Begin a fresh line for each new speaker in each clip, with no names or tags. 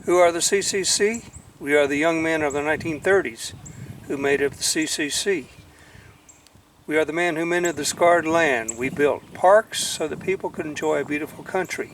Who are the CCC? We are the young men of the 1930s who made up the CCC. We are the men who mended the scarred land. We built parks so that people could enjoy a beautiful country.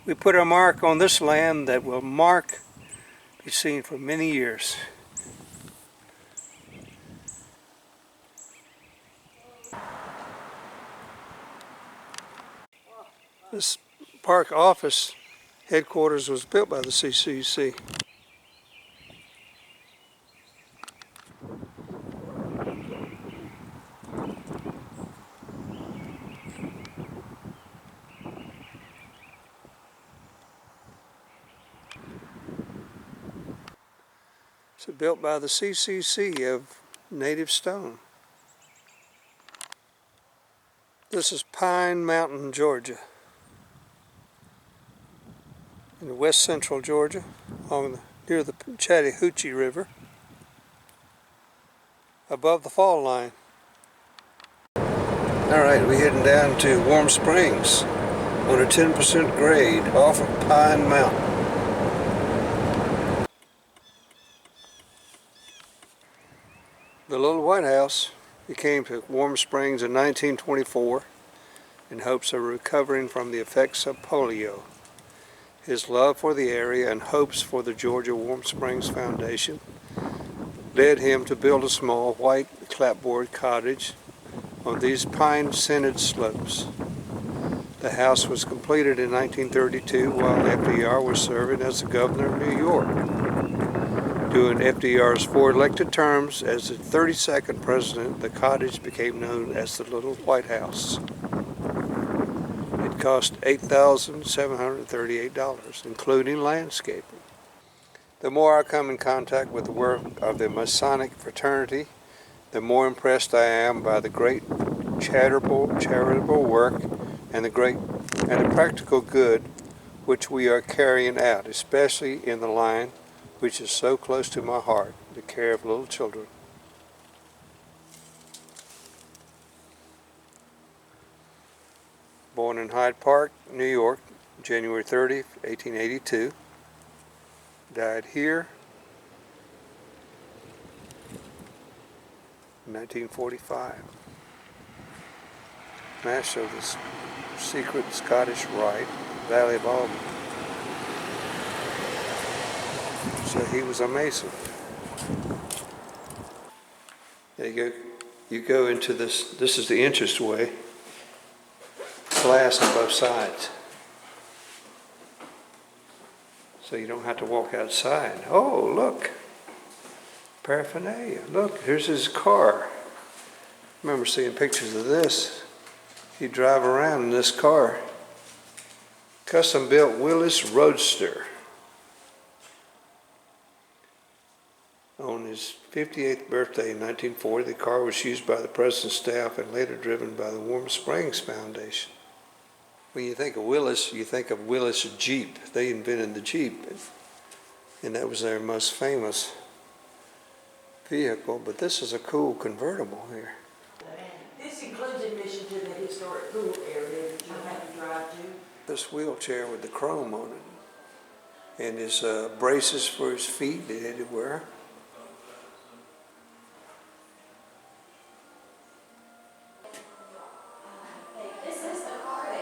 We put our mark on this land that will be seen for many years. This park office headquarters was built by the CCC. It's built by the CCC of native stone. This is Pine Mountain, Georgia, in west central Georgia, near the Chattahoochee River, above the fall line. Alright, we're heading down to Warm Springs on a 10% grade off of Pine Mountain. The little White House, he came to Warm Springs in 1924 in hopes of recovering from the effects of polio. His love for the area and hopes for the Georgia Warm Springs Foundation led him to build a small white clapboard cottage on these pine-scented slopes. The house was completed in 1932 while FDR was serving as the governor of New York. During FDR's 4 elected terms as the 32nd president, the cottage became known as the Little White House. It cost $8,738, including landscaping. The more I come in contact with the work of the Masonic fraternity, the more impressed I am by the great charitable work and the practical good which we are carrying out, especially in the line which is so close to my heart, the care of little children. Born in Hyde Park, New York, January 30, 1882. Died here in 1945. Master of the secret Scottish Rite, Valley of Alban. So he was a Mason. There you go into this is the entranceway, glass on both sides. So you don't have to walk outside. Oh, look, paraphernalia. Look, here's his car. I remember seeing pictures of this. He'd drive around in this car. Custom built Willis Roadster. On his 58th birthday in 1940, the car was used by the president's staff and later driven by the Warm Springs Foundation. When you think of Willis, you think of Willis Jeep. They invented the Jeep, and that was their most famous vehicle. But this is a cool convertible here.
This includes admission to the historic pool area that you have to drive to.
This wheelchair with the chrome on it, and his braces for his feet that he had to wear.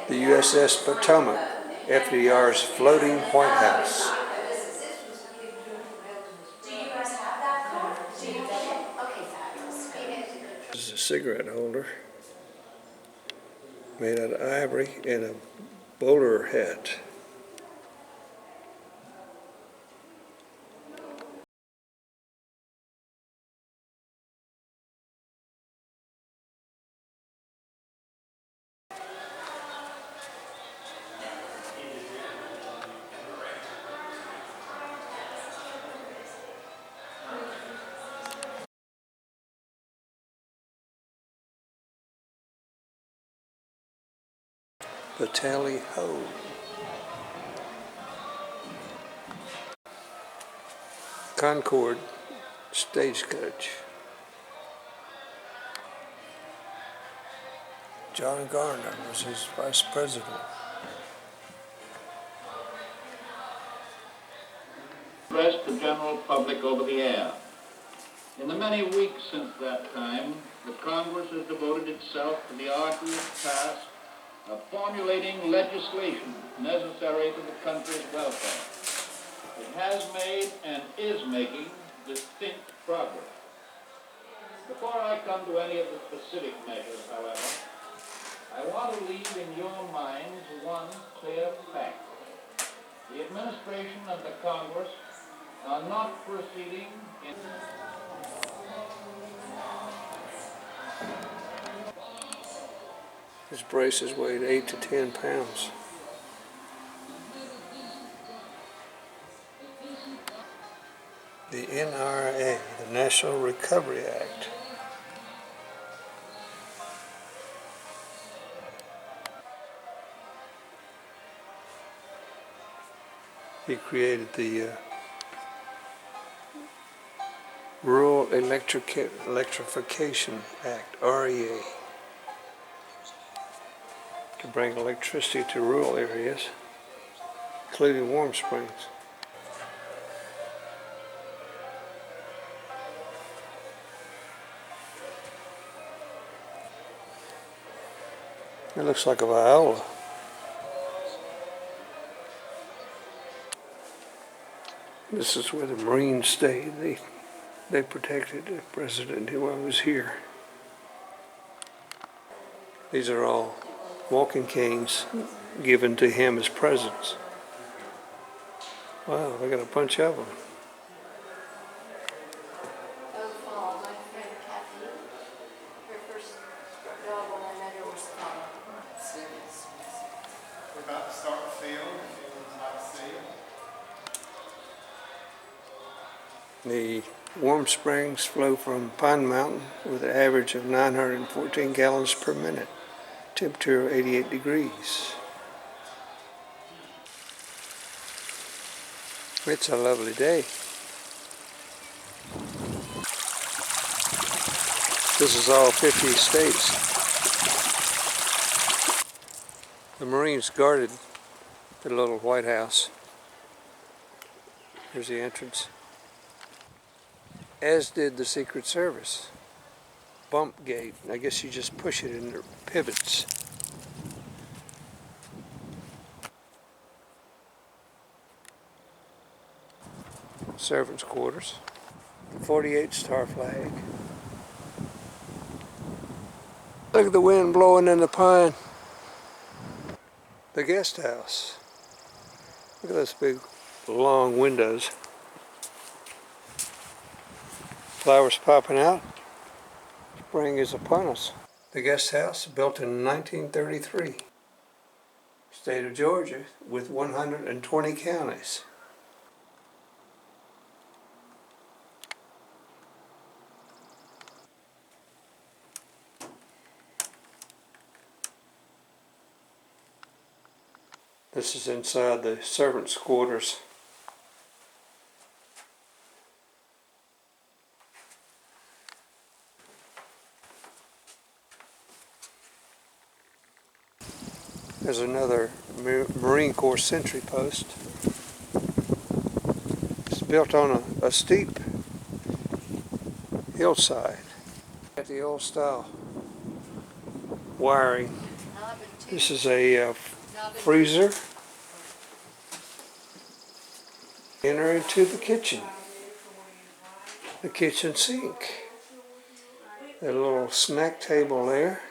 The USS Potomac, FDR's floating White House.
Do you guys have that car? Do you have it? Okay, fabulous.
This is a cigarette holder made out of ivory and a bowler hat. The tally-ho. Concord stagecoach. John Garner was his vice president.
address the general public over the air. In the many weeks since that time, the Congress has devoted itself to the arduous task of formulating legislation necessary to the country's welfare. It has made and is making distinct progress. Before I come to any of the specific measures, however, I want to leave in your minds one clear fact. The administration and the Congress are not proceeding in...
His braces weighed 8 to 10 pounds. The NRA, the National Recovery Act. He created the Rural Electrification Act, REA, to bring electricity to rural areas, including Warm Springs. It looks like a viola. This is where the Marines stayed. They protected the president while he was here. These are all walking canes given to him as presents. Wow, they got a bunch of them.
My friend Kathy, her first dog when I met her was Paula.
We're about to start the field, if you would like to see it.
The Warm Springs flow from Pine Mountain with an average of 914 gallons per minute, temperature of 88 degrees. It's a lovely day. This is all 50 states. The Marines guarded the little White House. Here's the entrance. As did the Secret Service. Bump gate. I guess you just push it and it pivots. Servants' quarters. The 48 star flag. Look at the wind blowing in the pine. The guest house. Look at those big long windows. Flowers popping out. Spring is upon us. The guest house, built in 1933. State of Georgia, with 120 counties. This is inside the servants' quarters. There's another Marine Corps sentry post. It's built on a steep hillside. At the old style wiring. This is a freezer. Enter into the kitchen. The kitchen sink. A little snack table there.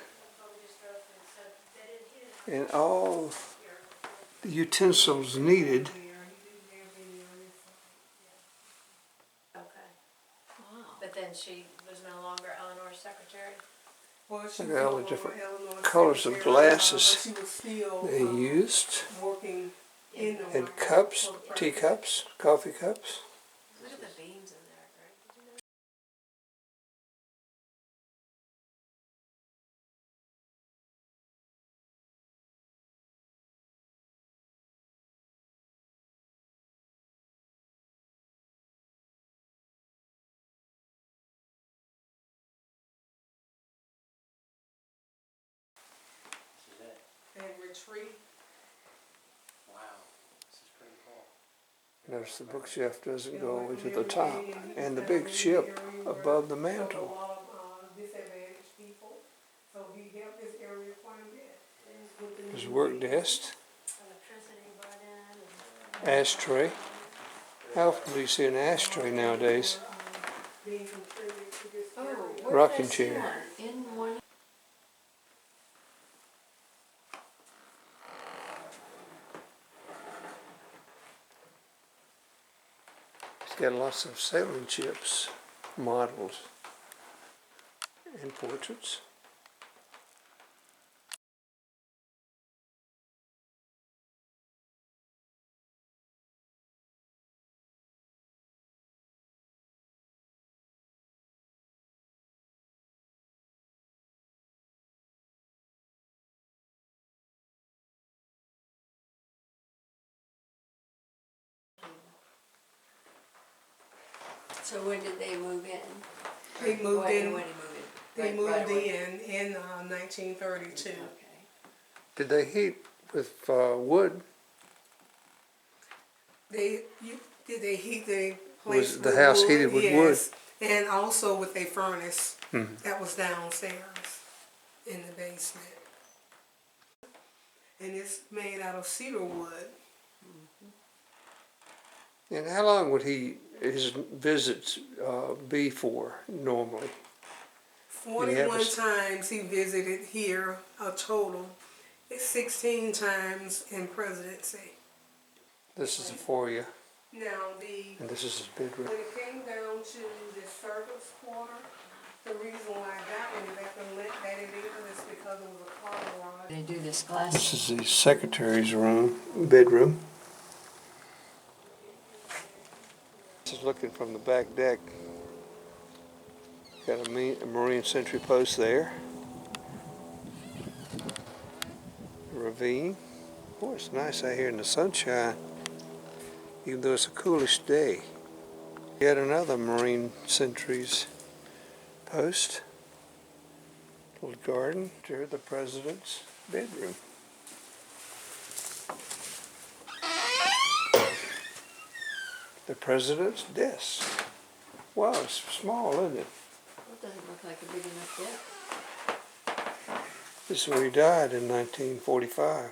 And all the utensils needed.
Okay. But then she was no longer Eleanor's secretary?
Well, she
Look at all the
was
different
Eleanor's
colors of
secretary,
glasses
but she was still,
they used.
working in the
And cups, teacups, coffee cups.
Look at the beams in there, Greg. Did you know?
and retreat.
Wow, this is pretty cool.
Notice the bookshelf doesn't go all the way to the top. And the big ship above the mantle.
A lot of disadvantaged people, so he helped this area quite a bit.
His work desk,
Electricity brought in.
ashtray. How often do you see an ashtray nowadays?
Being contributed to this
Oh,
area.
where
Rocking
did I see
chair.
one? In one.
He's got lots of sailing ships, models, and portraits.
So when did they move in?
They moved
When-
in.
When did they move in?
They
Right
moved
away?
in 1932.
Okay.
Did they heat with wood?
Did they heat the
Was
place
the
with
house
wood?
heated with
Yes, and also with a furnace
Hmm.
that was downstairs in the basement. And it's made out of cedar wood.
And how long would his visits be for normally?
41 times he visited here, a total. It's 16 times in presidency.
This is the foyer,
Now,
and this is his bedroom.
when it came down to the servants' quarter, the reason why that one let them let that it is because it was a car garage.
They do this glass.
This is the secretary's room, bedroom. This is looking from the back deck. Got a Marine sentry post there. Ravine. Boy, it's nice out here in the sunshine, even though it's a coolish day. Yet another Marine sentry's post. Little garden to the president's bedroom. The president's desk. Wow, it's small, isn't it?
It doesn't look like a big enough desk.
This is where he died in 1945.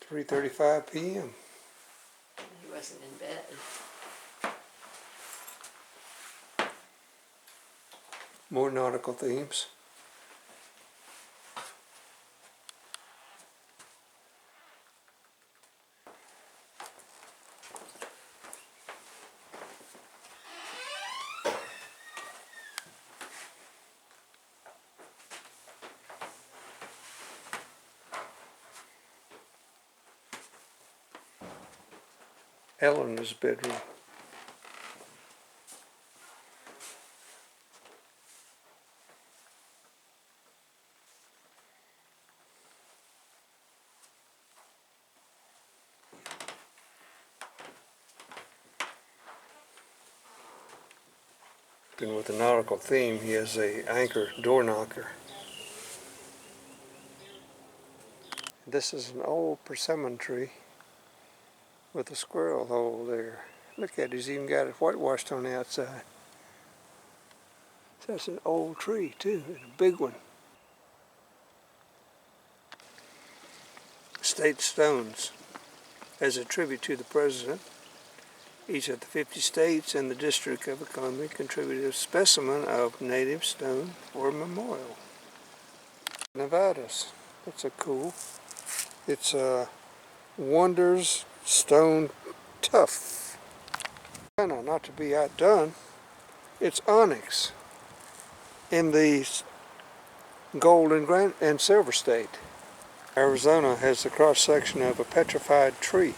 "3:35 p.m.
He wasn't in bed.
More nautical themes. Eleanor's bedroom. And with the nautical theme, he has a anchor door knocker. This is an old persimmon tree with a squirrel hole there. Look at it, he's even got it whitewashed on the outside. So that's an old tree too, and a big one. State stones as a tribute to the president. Each of the 50 states and the District of Columbia contributed a specimen of native stone for a memorial. Nevadas, that's a cool. It's Wonders Stone Tough. Not to be outdone, it's onyx in the gold and silver state. Arizona has the cross section of a petrified tree.